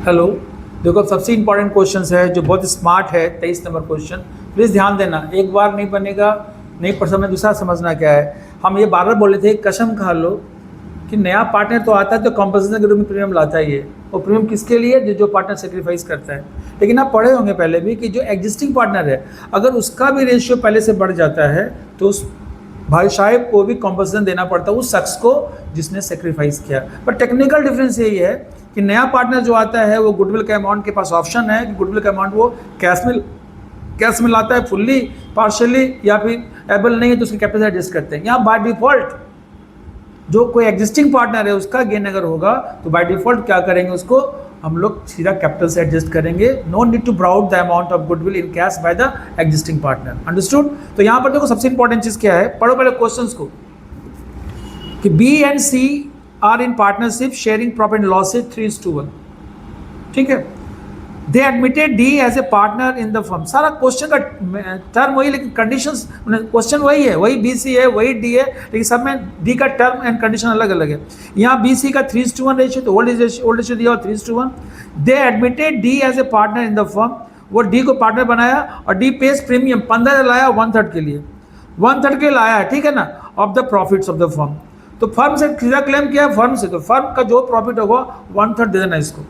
Hello, देखो सबसे important question है जो बहुत स्मार्ट है, 23 नंबर क्वेश्चन। प्लीज़ ध्यान देना, एक बार नहीं बनेगा, नहीं पर समय दूसरा समझना क्या है। हम ये बार बार बोले थे, कसम खा लो कि नया पार्टनर तो आता है तो कंपल्सन के रूप में प्रीमियम लाता ही है। और प्रीमियम किसके लिए? जो पार्टनर सेक्रीफाइस करता है। लेकिन आप पढ़े होंगे पहले भी कि जो एग्जिस्टिंग पार्टनर है, अगर उसका भी रेशियो पहले से बढ़ जाता है तो उस भाई साहब को भी कॉम्पनसेशन देना पड़ता है उस शख्स को जिसने सेक्रीफाइस किया। पर टेक्निकल डिफरेंस यही है कि नया पार्टनर जो आता है वो गुडविल का अमाउंट के पास ऑप्शन है कि गुडविल का अमाउंट वो कैश में लाता है, फुल्ली, पार्शियली, या फिर एबल नहीं है तो उसकी कैपिटल एडजस्ट करते हैं। यहाँ बाय डिफॉल्ट जो कोई एग्जिस्टिंग पार्टनर है उसका गेन अगर होगा तो बाय डिफॉल्ट क्या करेंगे, उसको हम लोग सीधा कैपिटल से एडजस्ट करेंगे। No need to brought the amount of goodwill in cash by the existing partner. Understood? तो यहाँ पर देखो सबसे इंपॉर्टेंट चीज क्या है, पढ़ो पहले क्वेश्चंस को कि B and C are in partnership sharing profit and losses 3:1। ठीक है, they admitted D as a partner in the firm. सारा क्वेश्चन का टर्म वही, लेकिन कंडीशंस क्वेश्चन वही है, वही बी सी है, वही डी है, लेकिन सब में डी का टर्म एंड कंडीशन अलग अलग है। यहाँ बी सी का 3:1 रेशियो, तो ओल्ड रेशियो दिया और 3:1। They admitted D as a partner in the firm, वो डी को पार्टनर बनाया और डी पेज प्रीमियम 15 लाया 1/3 के लिए, 1/3 के लिए लाया है, ठीक है ना, of the profits of the firm. तो फर्म से सीधा क्लेम किया फर्म से, तो फर्म का जो प्रॉफिट होगा 1/3 दे देना इसको।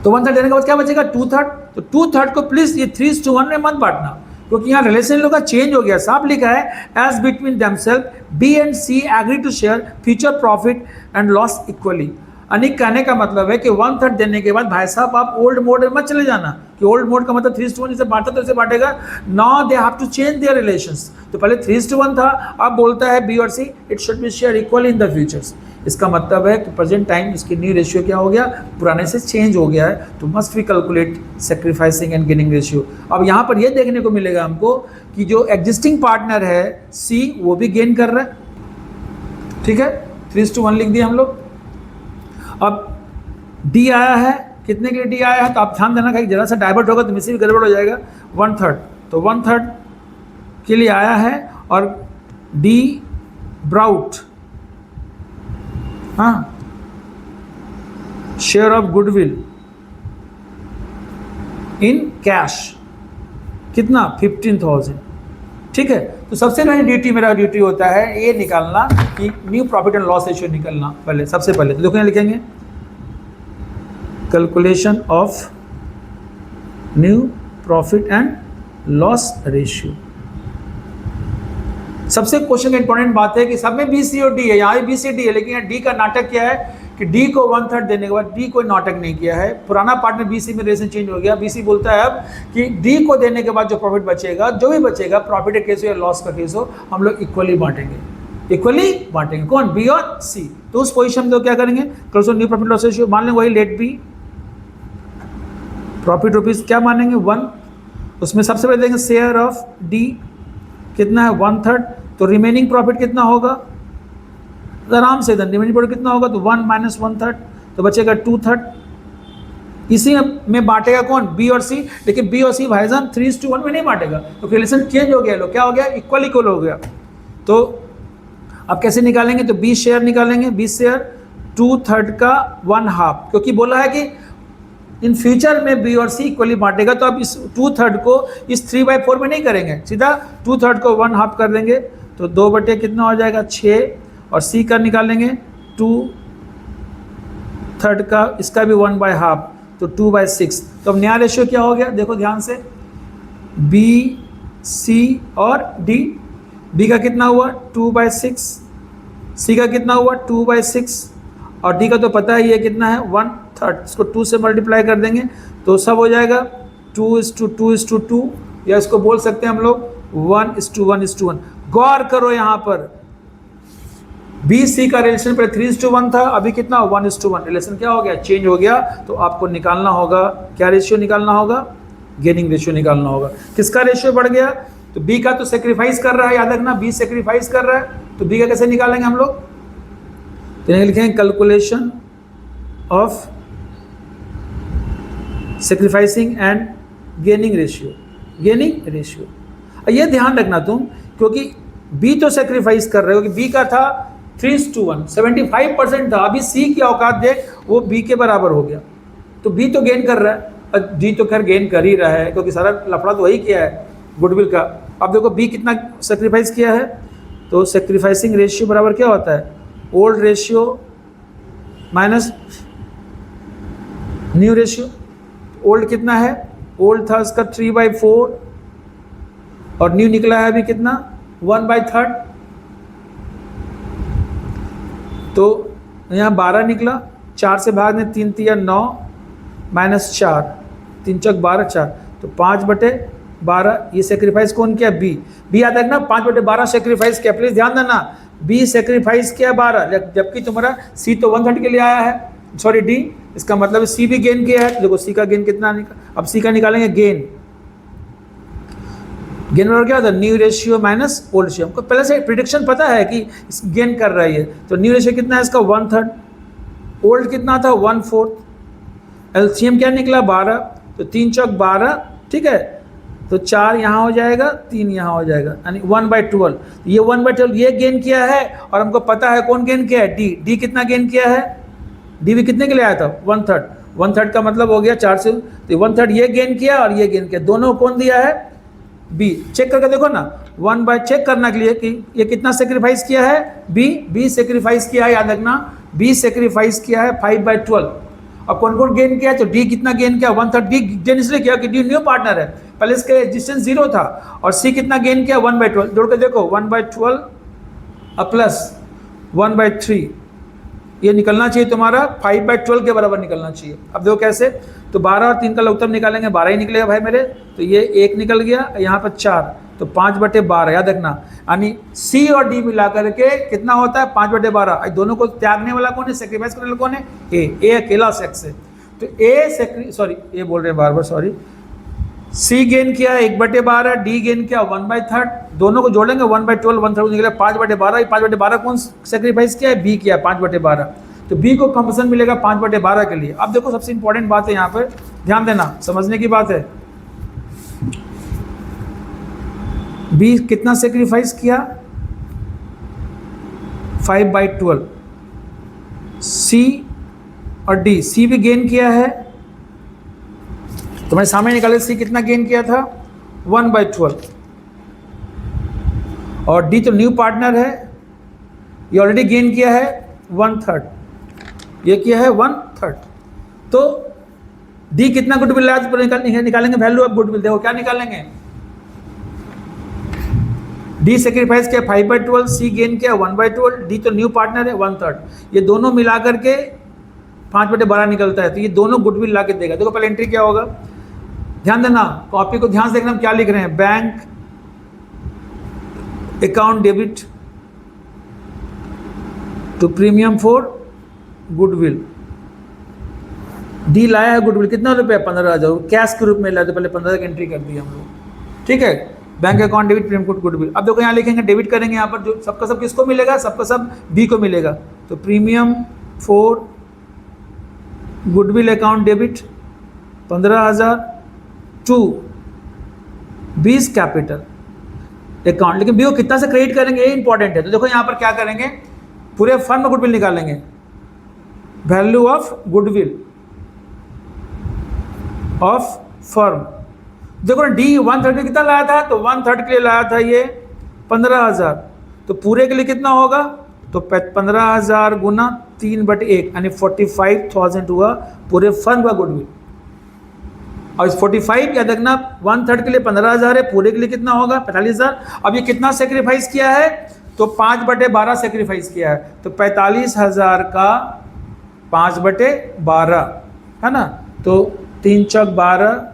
तो 1/3 देने के बाद क्या बचेगा? 2/3। तो 2/3 को प्लीज ये 3:1 में मत बांटना, क्योंकि यहाँ रिलेशन लोग का चेंज हो गया। साफ लिखा है as between themselves B and C agree to share future profit and loss equally. अनिक कहने का मतलब है कि 1/3 देने के बाद भाई साहब आप ओल्ड मोड में मत चले जाना कि ओल्ड मोड का मतलब 3:1 जैसे बांटा तो ऐसे बांटेगा। Now they have to change their relations. तो पहले 3:1 था, अब बोलता है बी और C it should be share equally in the futures. इसका मतलब है कि प्रेजेंट टाइम इसकी न्यू रेशियो क्या हो गया, पुराने से चेंज हो गया है। तो must we calculate sacrificing and gaining ratio. अब यहाँ पर यह देखने को मिलेगा हमको कि जो एग्जिस्टिंग पार्टनर है सी वो भी गेन कर रहा है। ठीक है, 3:1 लिख दिया हम लोग। अब डी आया है, कितने के लिए डी आया है, तो आप ध्यान देना कि जरा सा डाइवर्ट होगा तो मिसी भी गड़बड़ हो जाएगा। 1/3, तो 1/3 के लिए आया है और डी ब्राउट, हाँ, share of goodwill in cash कितना 15,000। ठीक है, तो सबसे पहले ड्यूटी मेरा ड्यूटी होता है ये निकालना कि new profit and loss ratio निकालना पहले, सबसे पहले। तो देखो यहाँ लिखेंगे calculation of new profit and loss ratio. सबसे क्वेश्चन का इंपॉर्टेंट बात है कि सब में बी सी और डी है, यहाँ भी बी सी डी है, लेकिन यहाँ डी का नाटक क्या है कि डी को 1/3 देने के बाद डी कोई नाटक नहीं किया है। पुराना पार्टनर बी सी में रिलेशन चेंज हो गया। बी सी बोलता है अब कि डी को देने के बाद जो प्रॉफिट बचेगा, जो भी बचेगा, प्रॉफिट का केस हो या लॉस का केस हो, हम लोग इक्वली बांटेंगे। कौन? बी और सी। तो उस पोजिशन में क्या करेंगे, close new profit loss ratio मान लेंगे, वही लेट बी प्रॉफिट रुपीज क्या मानेंगे 1। उसमें सबसे पहले देंगे शेयर ऑफ डी कितना है 1/3, तो रिमेनिंग प्रॉफिट कितना होगा, आराम से रिमेनिंग प्रॉफिट कितना होगा, तो 1 - 1/3, तो बचेगा 2/3। इसी में बांटेगा कौन? बी और सी। लेकिन बी और सी भाईजान 3:1 में नहीं बांटेगा, तो रिलेशन चेंज हो गया, लोग क्या हो गया, इक्वल हो गया। तो अब कैसे निकालेंगे, तो बी शेयर निकालेंगे, बी शेयर 2/3 का 1/2, क्योंकि बोला है कि इन फ्यूचर में बी और सी इक्वली बांटेगा। तो अब इस 2/3 को इस 3/4 में नहीं करेंगे, सीधा 2/3 को 1/2 कर देंगे, तो 2 कितना हो जाएगा 6, और सी का निकालेंगे 2/3 का, इसका भी 1/2, तो 2/6। तो अब नया रेशियो क्या हो गया, देखो ध्यान से, बी सी और डी। बी का कितना हुआ 2/6, सी का कितना हुआ 2/6, और डी का तो पता ही है कितना है 1/3। इसको 2 से मल्टीप्लाई कर देंगे तो सब हो जाएगा 2:2:2, या इसको बोल सकते हैं हम लोग 1:1:1। गौर करो यहाँ पर बी सी का रिलेशन पहले 3:1 था, अभी कितना 1:1। रिलेशन क्या हो गया, चेंज हो गया। तो आपको निकालना होगा, क्या रेशियो निकालना होगा, गेनिंग रेशियो निकालना होगा। किसका रेशियो बढ़ गया, तो बी का तो सेक्रीफाइस कर रहा है, याद रखना बी सेक्रीफाइस कर रहा है, तो बी का कैसे निकालेंगे हम लोग, तो यहाँ लिखेंगे calculation of sacrificing and gaining ratio. ये ध्यान रखना तुम, क्योंकि बी तो सेक्रीफाइस कर रहे हो कि बी का था 3:1, 75% था, अभी सी की औकात देख, वो बी के बराबर हो गया। तो बी तो गेन कर रहा है और डी तो खैर गेन कर ही रहा है, क्योंकि सारा लफड़ा तो वही किया है गुडविल का। अब देखो बी कितना सेक्रीफाइस किया है, तो सेक्रीफाइसिंग रेशियो बराबर क्या होता है, old ratio minus new ratio. Old कितना है, ओल्ड था उसका 3/4 और न्यू निकला है अभी कितना 1/3। तो यहाँ 12 निकला, 4 से भाग में 3 तिया 9 -4, 3 चौक 12 4, तो 5/12। ये सेक्रीफाइस कौन किया, बी। बी याद रखना 5/12 सेक्रीफाइस किया, प्लीज ध्यान देना, बी सेक्रीफाइस किया 12, जबकि तुम्हारा सी तो 1/3 के लिए आया है, सॉरी डी, इसका मतलब सी भी गेन किया है। देखो सी का गेन कितना निकाल, अब सी का निकालेंगे गेन। गेन बराबर क्या होता है, new ratio minus old ratio. हमको पहले से प्रिडिक्शन पता है कि गेन कर रहा है, तो न्यू रेशियो कितना है इसका 1/3, ओल्ड कितना था 1/4, एलसीएम क्या निकला 12, तो 3 चौक 12, ठीक है, तो 4 यहाँ हो जाएगा, 3 यहाँ हो जाएगा, यानी 1/12। ये 1/12 ये गेन किया है, और हमको पता है कौन गेन किया है, डी। डी कितना गेन किया है, डी भी कितने के लिए आया था 1/3, 1/3 का मतलब हो गया 4 से, तो 1/3 ये गेन किया और ये गेन किया, दोनों कौन दिया है, बी। चेक करके देखो ना, चेक करने के लिए कि ये कितना सेक्रीफाइस किया है, बी सेक्रीफाइस किया है, याद रखना बी सेक्रीफाइस किया है 5/12। अब कौन कौन गेन किया है, तो डी कितना गेन किया 1/3, डी गेन इसलिए किया कि डी न्यू पार्टनर है, पहले इसके एग्जिस्टेंस 0 था, और सी कितना गेन किया 1/12, जोड़ के देखो 1/12 प्लस 1/3, ये निकलना चाहिए तुम्हारा 5/12 के बराबर निकलना चाहिए। अब देखो कैसे, तो 12 और 3 का लघुत्तम निकालेंगे, 12 ही निकलेगा भाई मेरे, तो ये 1 निकल गया, यहाँ पर 4, तो 5/12 याद रखना, यानी सी और डी मिला करके कितना होता है 5/12। दोनों को त्यागने वाला कौन है, सेक्रीफाइस करने वाला कौन है, ए अकेला सेक्स है, तो ए बोल रहे हैं बार बार, सॉरी, सी गेन किया 1/12, डी गेन किया 1/3, दोनों को जोड़ेंगे 1/12 1/3 निकला 5/12। 5/12 कौन सेक्रीफाइस किया है, बी किया 5/12, तो बी को कंपनसेशन मिलेगा 5/12 के लिए। अब देखो सबसे इंपॉर्टेंट बात है यहाँ पर, ध्यान देना, समझने की बात है, बी कितना सेक्रीफाइस किया 5/12, सी और डी, सी भी गेन किया है, तुम्हारे सामने निकाले, सी कितना गेन किया था 1/12, और डी तो न्यू पार्टनर है, ये ऑलरेडी गेन किया है 1/3, ये किया है 1/3, तो डी कितना गुडविल लाया, तो निकालेंगे वैल्यू ऑफ गुडविल। देखो क्या निकालेंगे, डी सेक्रीफाइस किया 5/12, सी गेन किया 1/12, डी तो न्यू पार्टनर है 1/3, ये दोनों मिलाकर के 5/12 निकलता है, तो ये दोनों गुडविल ला के देगा। देखो पहले एंट्री क्या होगा, ध्यान देना, कॉपी को ध्यान से देखना हम क्या लिख रहे हैं, bank account debit to premium for goodwill. D लाया है गुडविल कितना रुपया 15,000, कैश के रूप में लाया, तो पहले 15 की एंट्री कर दी हम लोग, ठीक है, bank account debit premium for goodwill. अब देखो यहाँ लिखेंगे डेबिट करेंगे, यहाँ पर जो सबका सब किसको मिलेगा, सबका सब बी को मिलेगा, तो premium for goodwill account debit 15,000 to 20 capital account, लेकिन बी को कितना से क्रेडिट करेंगे ये इंपॉर्टेंट है। तो देखो यहाँ पर क्या करेंगे, पूरे फर्म में गुडविल निकालेंगे, value of goodwill of firm. देखो डी 1/3 कितना लाया था, तो 1/3 के लिए लाया था ये 15,000, तो पूरे के लिए कितना होगा, तो 15,000 गुना 3/1 यानी 45,000 हुआ पूरे फर्म का गुडविल। और इस 45 याद रखना 1/3 के लिए 15,000 है, पूरे के लिए कितना होगा 45,000। अब ये कितना सेक्रीफाइस किया है, तो 5/12 सेक्रीफाइस किया है, तो 45,000 का 5/12 है ना, तो 3 चौक 12,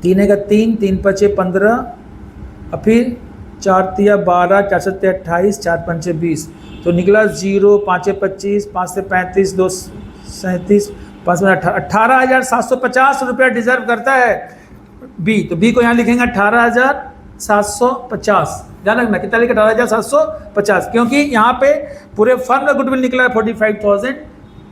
3 का 3, 3 पचे 15, और फिर 4 तिया 12, 4 सत्ते 28, 4 पंचे 20, तो निकला 0, 5 25, 5 से 35, 2 37, 5 में 18,750 रुपया डिजर्व करता है बी। तो बी को यहाँ लिखेंगे 18,750, ध्यान रखना कितना लिखा 18,750, क्योंकि यहाँ पे पूरे फर्म का गुडविल निकला है 45,000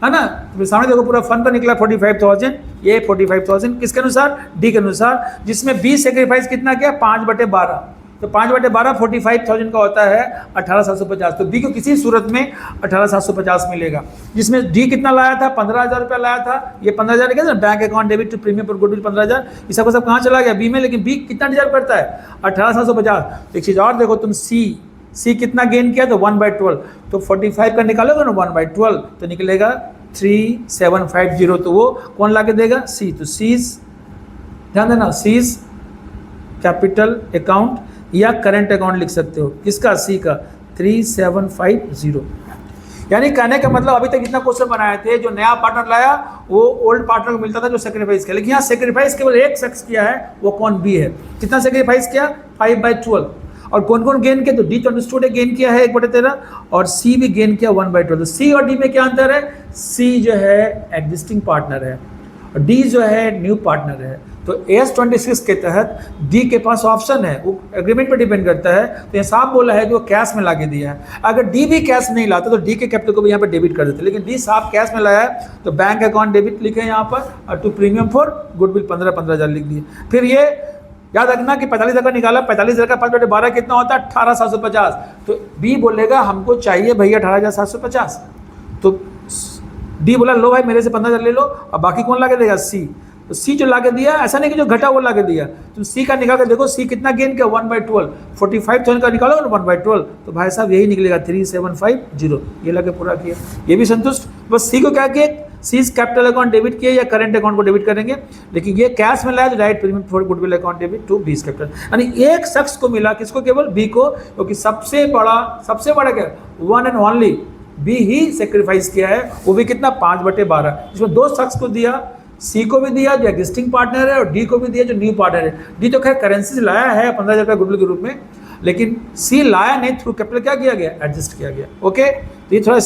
है ना, तो सामने देखो पूरा फर्म का निकला 45,000, ये 45,000 किसके अनुसार, डी के अनुसार, जिसमें बी सेक्रीफाइस कितना किया 5/12, तो 5/12 45,000 का होता है 18,750। तो बी को किसी सूरत में 18,750 मिलेगा, जिसमें डी कितना लाया था, 15,000 रुपया लाया था। ये 15,000 क्या bank account debit to premium पर गुडविल 15,000, ये सब कहाँ चला गया, बी में। लेकिन बी कितना डिजर्व करता है, 18,750। एक चीज़ और देखो तुम, सी कितना गेन किया, तो 1/12। तो 45 का निकालोगे ना 1/12 तो निकलेगा 3750। तो वो कौन ला के देगा, सी। तो सीज, ध्यान देना, सीज कैपिटल अकाउंट या करंट अकाउंट लिख सकते हो, किसका, सी का, 3750। यानी कहने का मतलब अभी तक इतना क्वेश्चन बनाए थे, जो नया पार्टनर लाया वो ओल्ड पार्टनर को मिलता था जो सेक्रीफाइस किया, लेकिन यहाँ सेक्रीफाइस केवल एक शख्स किया है, वो कौन, बी है। कितना सेक्रीफाइस किया, 5/12। और कौन कौन गेन किया, तो डी तो अंडरस्टूड है, गेन किया है 1/13, और सी भी गेन किया 1/12। तो सी और डी में क्या अंतर है, सी जो है एग्जिस्टिंग पार्टनर है और डी जो है न्यू पार्टनर है। तो AS26 के तहत डी के पास ऑप्शन है, वो एग्रीमेंट पर डिपेंड करता है। तो ये साफ बोला है कि वो कैश में लाके दिया है। अगर डी भी कैश नहीं लाता तो डी के कैपिटल को भी यहाँ पर डेबिट कर देते, लेकिन डी साफ कैश में लाया है तो बैंक अकाउंट डेबिट लिखे यहाँ पर, और टू प्रीमियम फॉर गुडविल 15,000 लिख दिए। फिर ये याद रखना कि 45,000 का निकाला, 45,000 का 5/12 कितना होता है, 18,750। तो बी बोलेगा हमको चाहिए भैया 18,750। तो डी बोला लो भाई मेरे से 15,000 ले लो, और बाकी कौन ला के देगा, सी। तो सी जो ला के दिया, ऐसा नहीं कि जो घटा वो ला के दिया, तुम सी का निकाल कर देखो, सी कितना गेन किया, 1/12। 45,000 का निकालो ना 1/12, तो भाई साहब यही निकलेगा 3750। ये ला के पूरा किया, ये भी संतुष्ट। बस सी को क्या किया, सीज कैपिटल अकाउंट डेबिट किया या करंट अकाउंट को डेबिट करेंगे, लेकिन ये कैश में लाया तो direct premium for goodwill account debit to बीस कैपिटल। यानी एक शख्स को मिला, किसको, केवल बी को, क्योंकि सबसे बड़ा क्या, वन एंड ओनली बी ही सेक्रीफाइस किया है, वो भी कितना, 5/12। इसमें दो शख्स को दिया, सी को भी दिया जो एग्जिस्टिंग पार्टनर है और डी को भी दिया जो न्यू पार्टनर है। डी तो खैर करेंसी लाया है 15,000 का गुडविल के रूप में, लेकिन सी लाया नहीं, थ्रू कैपिटल क्या किया गया, एडजस्ट किया गया। ओके, तो ये थोड़ा